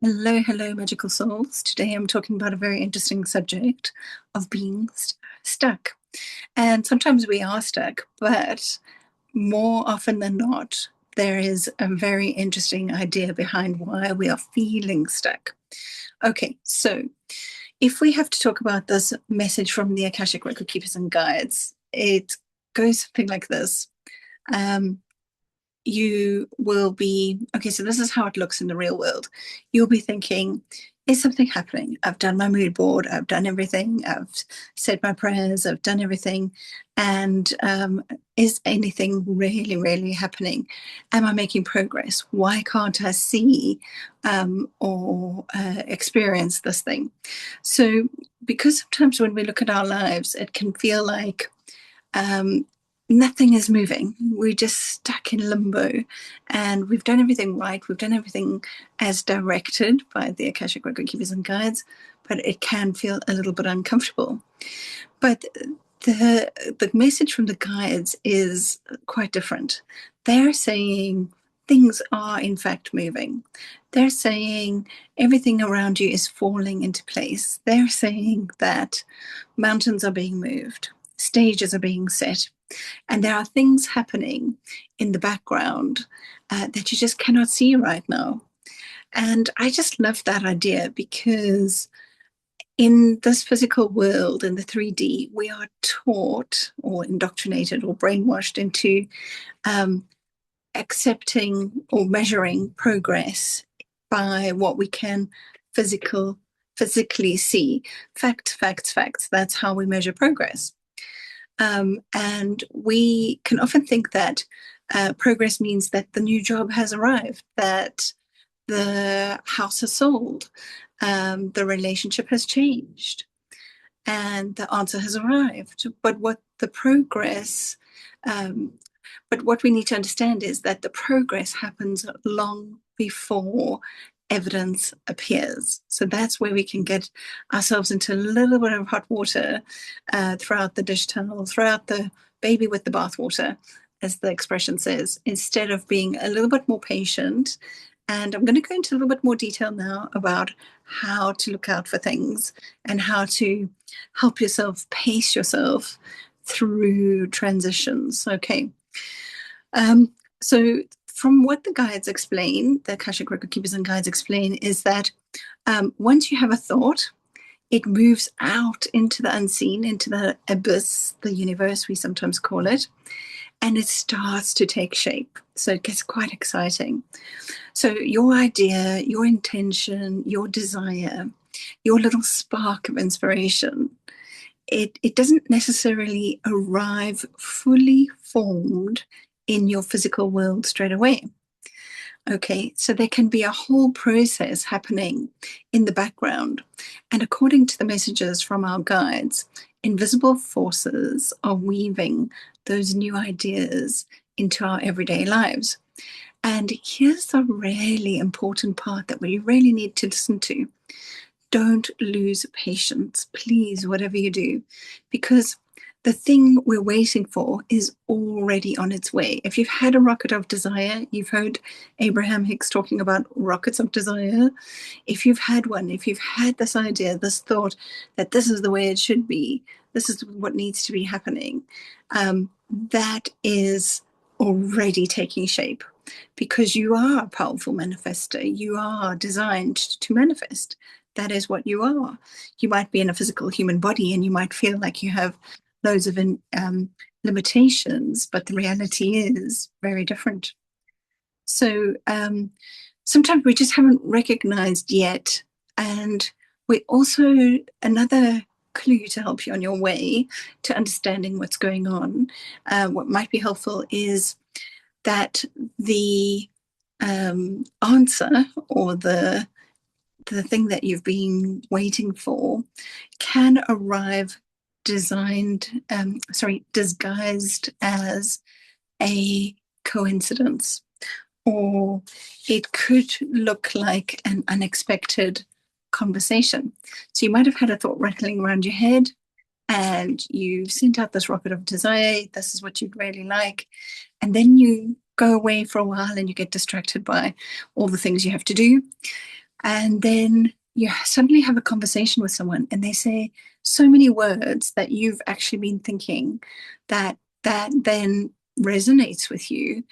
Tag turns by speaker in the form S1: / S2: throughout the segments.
S1: Hello, hello, magical souls. Today I'm talking about a very interesting subject of being stuck. And sometimes we are stuck, but more often than not, there is a very interesting idea behind why we are feeling stuck. Okay, so if we have to talk about this message from the Akashic Record Keepers and Guides, it goes something like this. Um, you will be, okay, so this is how it looks in the real world. You'll be thinking, is something happening? I've done my mood board, I've done everything, I've said my prayers, I've done everything. And is anything really, really happening? Am I making progress? Why can't I see or experience this thing? So, because sometimes when we look at our lives, it can feel like um, nothing is moving. We're just stuck in limbo, and we've done everything right. We've done everything as directed by the Akashic Record Keepers and Guides, but it can feel a little bit uncomfortable. But the message from the guides is quite different. They're saying things are in fact moving. They're saying everything around you is falling into place. They're saying that mountains are being moved, stages are being set, and there are things happening in the background that you just cannot see right now. And I just love that idea because in this physical world, in the 3D, we are taught or indoctrinated or brainwashed into um, accepting or measuring progress by what we can physically see. Facts, facts, facts. That's how we measure progress. And we can often think that progress means that the new job has arrived, that the house has sold, the relationship has changed, and the answer has arrived. Um, but what we need to understand is that the progress happens long before evidence appears. So that's where we can get ourselves into a little bit of hot water throughout the dish towel, throughout the baby with the bathwater, as the expression says, instead of being a little bit more patient. And I'm going to go into a little bit more detail now about how to look out for things and how to help yourself pace yourself through transitions. Okay. Um, so, from what the guides explain, the Akashic Record Keepers and Guides explain, is that once you have a thought, it moves out into the unseen, into the abyss, the universe, we sometimes call it, and it starts to take shape. So, it gets quite exciting. So, your idea, your intention, your desire, your little spark of inspiration, it doesn't necessarily arrive fully formed in your physical world straight away. Okay, so there can be a whole process happening in the background. And according to the messages from our guides, invisible forces are weaving those new ideas into our everyday lives. And here's the really important part that we really need to listen to. Don't lose patience, please, whatever you do, because the thing we're waiting for is already on its way. If you've had a rocket of desire, you've heard Abraham Hicks talking about rockets of desire. If you've had one, if you've had this idea, this thought that this is the way it should be, this is what needs to be happening, that is already taking shape because you are a powerful manifester. You are designed to manifest. That is what you are. You might be in a physical human body and you might feel like you have loads of limitations, but the reality is very different. So sometimes we just haven't recognized yet. And we also, another clue to help you on your way to understanding what's going on, what might be helpful is that the answer or the thing that you've been waiting for can arrive disguised as a coincidence, or it could look like an unexpected conversation. So you might have had a thought rattling around your head and you've sent out this rocket of desire. This is what you'd really like. And then you go away for a while and you get distracted by all the things you have to do. And then you suddenly have a conversation with someone and they say so many words that you've actually been thinking that then resonates with you.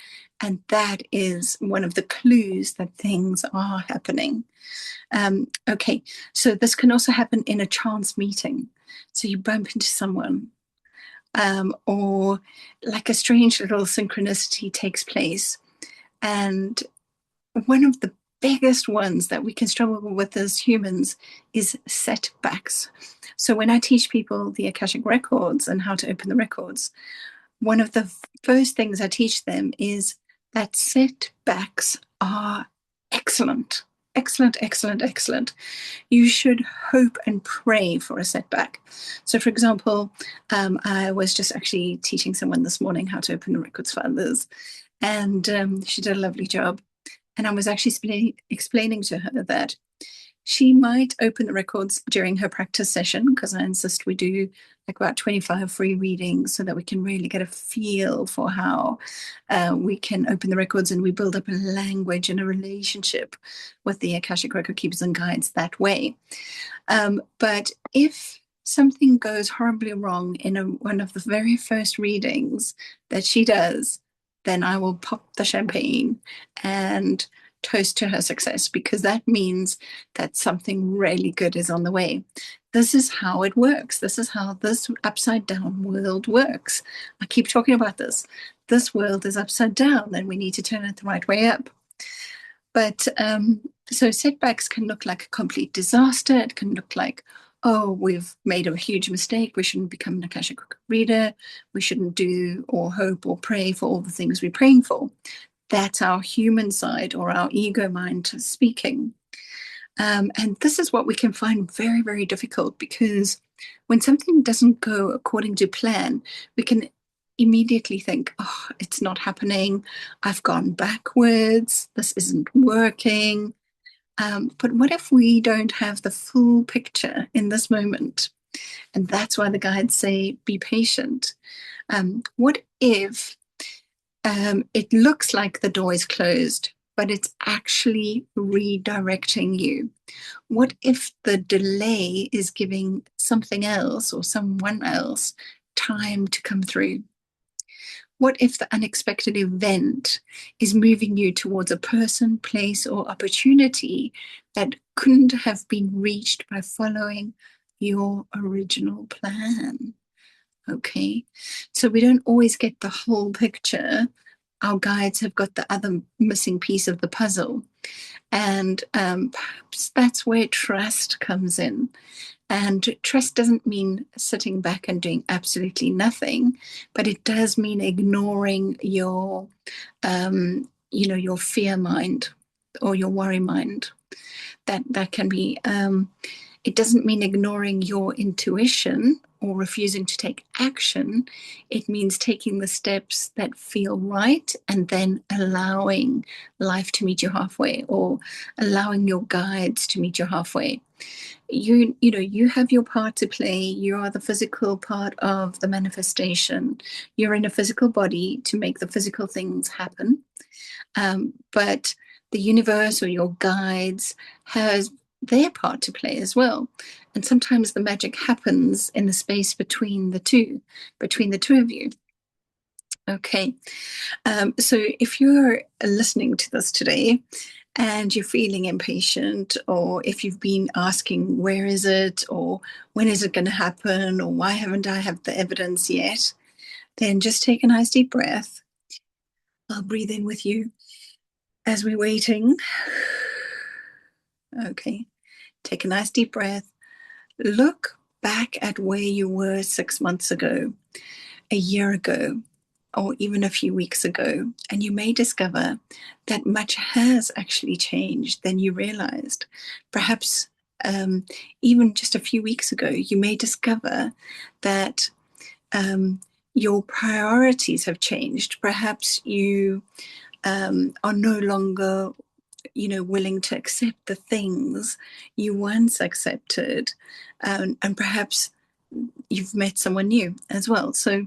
S1: And that is one of the clues that things are happening. Okay, so this can also happen in a chance meeting. So you bump into someone, or like a strange little synchronicity takes place. And one of the biggest ones that we can struggle with as humans is setbacks. So when I teach people the Akashic records and how to open the records, one of the first things I teach them is that setbacks are excellent. Excellent, excellent, excellent. You should hope and pray for a setback. So, for example, I was just actually teaching someone this morning how to open the records for others, and she did a lovely job. And I was actually explaining to her that she might open the records during her practice session, because I insist we do like about 25 free readings so that we can really get a feel for how we can open the records, and we build up a language and a relationship with the Akashic Record Keepers and Guides that way. But if something goes horribly wrong in one of the very first readings that she does, then I will pop the champagne and toast to her success, because that means that something really good is on the way. This is how it works. This is how this upside down world works. I keep talking about this. This world is upside down and we need to turn it the right way up. But so setbacks can look like a complete disaster. It can look like, oh, we've made a huge mistake. We shouldn't become an Akashic reader. We shouldn't do or hope or pray for all the things we're praying for. That's our human side or our ego mind speaking. And this is what we can find very, very difficult, because when something doesn't go according to plan, we can immediately think, oh, it's not happening. I've gone backwards. This isn't working. But what if we don't have the full picture in this moment? And that's why the guides say, be patient. What if it looks like the door is closed, but it's actually redirecting you? What if the delay is giving something else or someone else time to come through? What if the unexpected event is moving you towards a person, place, or opportunity that couldn't have been reached by following your original plan? Okay, so we don't always get the whole picture. Our guides have got the other missing piece of the puzzle. And perhaps that's where trust comes in. And trust doesn't mean sitting back and doing absolutely nothing, but it does mean ignoring your, your fear mind or your worry mind. That can be. It doesn't mean ignoring your intuition or refusing to take action. It means taking the steps that feel right and then allowing life to meet you halfway, or allowing your guides to meet you halfway. You have your part to play. You are the physical part of the manifestation. You're in a physical body to make the physical things happen. But the universe or your guides has their part to play as well. And sometimes the magic happens in the space between the two of you. Okay. So if you're listening to this today and you're feeling impatient, or if you've been asking, where is it, or when is it going to happen, or why haven't I had the evidence yet, then just take a nice deep breath. I'll breathe in with you as we're waiting. Okay. Take a nice deep breath. Look back at where you were 6 months ago, a year ago, or even a few weeks ago, and you may discover that much has actually changed than you realized. Perhaps even just a few weeks ago, you may discover that your priorities have changed. Perhaps you are no longer willing to accept the things you once accepted, and perhaps you've met someone new as well. So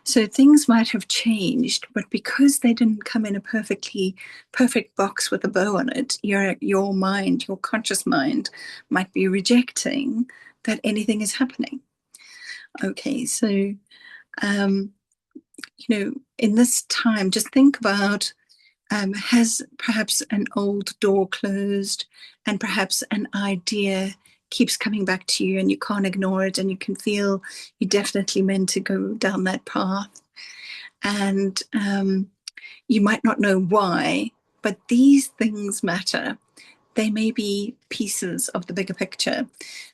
S1: things might have changed, but because they didn't come in a perfect box with a bow on it, your mind, your conscious mind, might be rejecting that anything is happening. Okay, so in this time, just think about, has perhaps an old door closed, and perhaps an idea keeps coming back to you and you can't ignore it, and you can feel you definitely meant to go down that path. And you might not know why, but these things matter. They may be pieces of the bigger picture.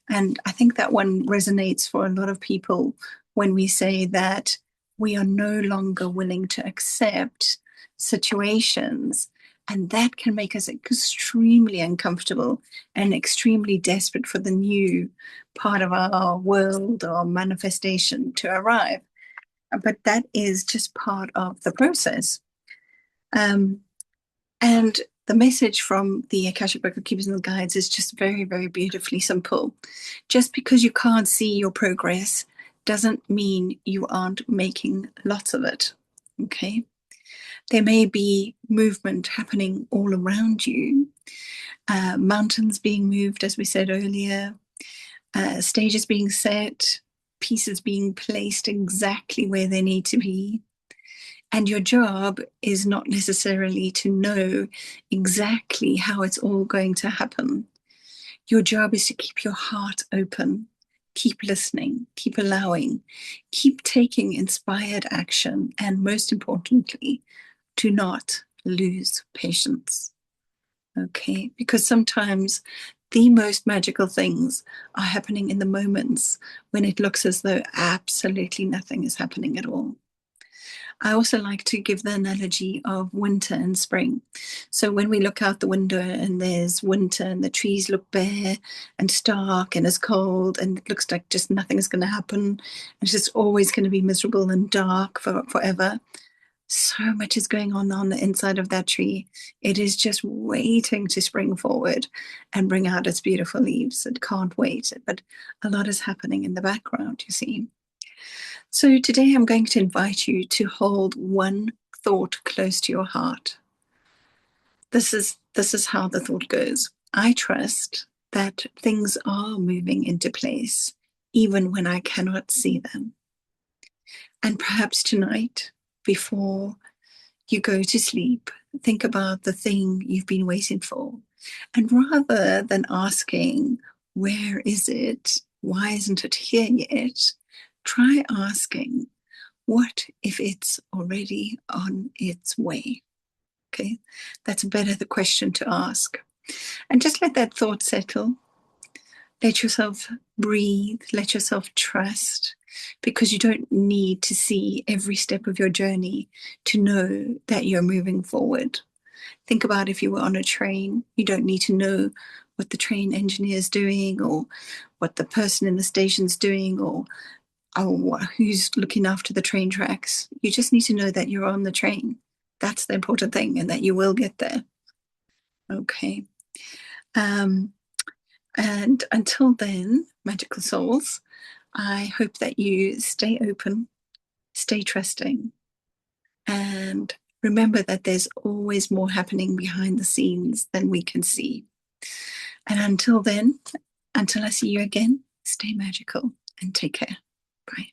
S1: And I think that one resonates for a lot of people when we say that we are no longer willing to accept situations. And that can make us extremely uncomfortable and extremely desperate for the new part of our world or manifestation to arrive. But that is just part of the process. And the message from the Akashic Record Keepers Guides is just very, very beautifully simple. Just because you can't see your progress doesn't mean you aren't making lots of it. Okay? There may be movement happening all around you, mountains being moved, as we said earlier, stages being set, pieces being placed exactly where they need to be. And your job is not necessarily to know exactly how it's all going to happen. Your job is to keep your heart open, keep listening, keep allowing, keep taking inspired action, and most importantly, do not lose patience. Okay? Because sometimes the most magical things are happening in the moments when it looks as though absolutely nothing is happening at all. I also like to give the analogy of winter and spring. So when we look out the window and there's winter and the trees look bare and stark and it's cold and it looks like just nothing is going to happen, and it's just always going to be miserable and dark forever. So much is going on the inside of that tree. It is just waiting to spring forward and bring out its beautiful leaves. It can't wait, but a lot is happening in the background, you see. So today I'm going to invite you to hold one thought close to your heart. This is how the thought goes. I trust that things are moving into place, even when I cannot see them. And perhaps tonight, before you go to sleep, think about the thing you've been waiting for. And rather than asking, where is it? Why isn't it here yet? Try asking, what if it's already on its way? Okay, that's better the question to ask. And just let that thought settle. Let yourself breathe, let yourself trust, because you don't need to see every step of your journey to know that you're moving forward. Think about if you were on a train, you don't need to know what the train engineer is doing or what the person in the station's doing or who's looking after the train tracks. You just need to know that you're on the train. That's the important thing, and that you will get there. Okay. And until then, magical souls, I hope that you stay open, stay trusting, and remember that there's always more happening behind the scenes than we can see. And until then, until I see you again, stay magical and take care. Bye.